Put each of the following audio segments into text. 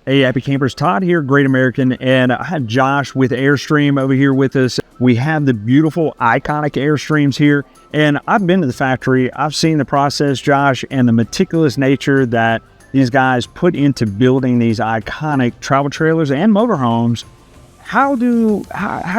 Hey, happy campers, Todd here, Great American, and I have Josh with Airstream over here with us. We have the beautiful, iconic Airstreams here, and I've been to the factory. I've seen the process, Josh, and the meticulous nature that these guys put into building these iconic travel trailers and motorhomes. How do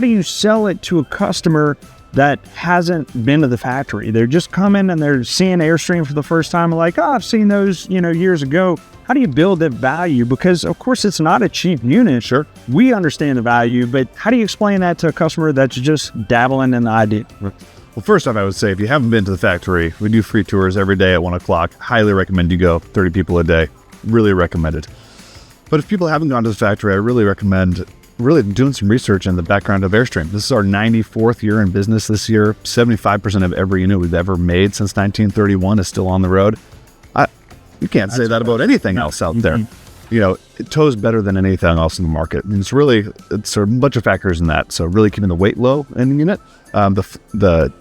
you sell it to a customer that hasn't been to the factory? They're just coming and they're seeing Airstream for the first time, like, oh, I've seen those, years ago. How do you build that value? Because of course it's not a cheap unit. Sure. We understand the value, but how do you explain that to a customer that's just dabbling in the idea? Well, first off, I would say if you haven't been to the factory, we do free tours every day at 1 o'clock. Highly recommend you go. 30 people a day. Really recommended. But if people haven't gone to the factory, I really recommend really doing some research in the background of Airstream. This is our 94th year in business this year. 75% of every unit we've ever made since 1931 is still on the road. You can't say that about anything else out there. It tows better than anything else in the market. And it's a bunch of factors in that. So really keeping the weight low in the unit. The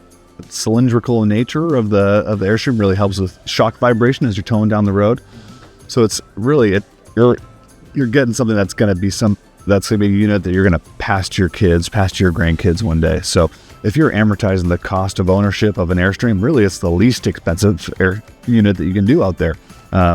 cylindrical nature of the Airstream really helps with shock vibration as you're towing down the road. So it's really, you're getting something that's going to be a unit that you're going to pass to your kids, pass to your grandkids one day. So if you're amortizing the cost of ownership of an Airstream, really it's the least expensive air unit that you can do out there.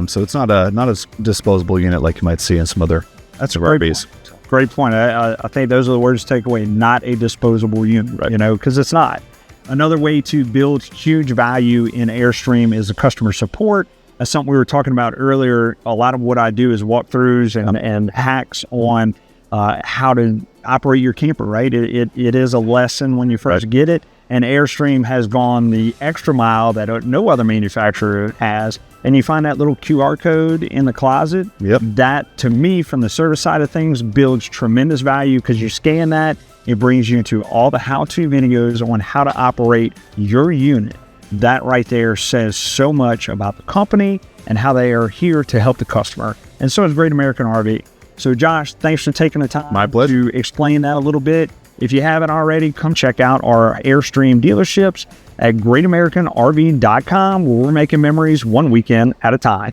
So it's not a disposable unit like you might see in some other RVs. Great point. I think those are the words to take away. Not a disposable unit, right? Because it's not. Another way to build huge value in Airstream is the customer support. That's something we were talking about earlier. A lot of what I do is walkthroughs and hacks on how to operate your camper, right? It is a lesson when you first get it. And Airstream has gone the extra mile that no other manufacturer has. And you find that little QR code in the closet. Yep. That, to me, from the service side of things, builds tremendous value because you scan that, it brings you into all the how-to videos on how to operate your unit. That right there says so much about the company and how they are here to help the customer. And so is Great American RV. So Josh, thanks for taking the time. My pleasure. To explain that a little bit. If you haven't already, come check out our Airstream dealerships at greatamericanrv.com, where we're making memories one weekend at a time.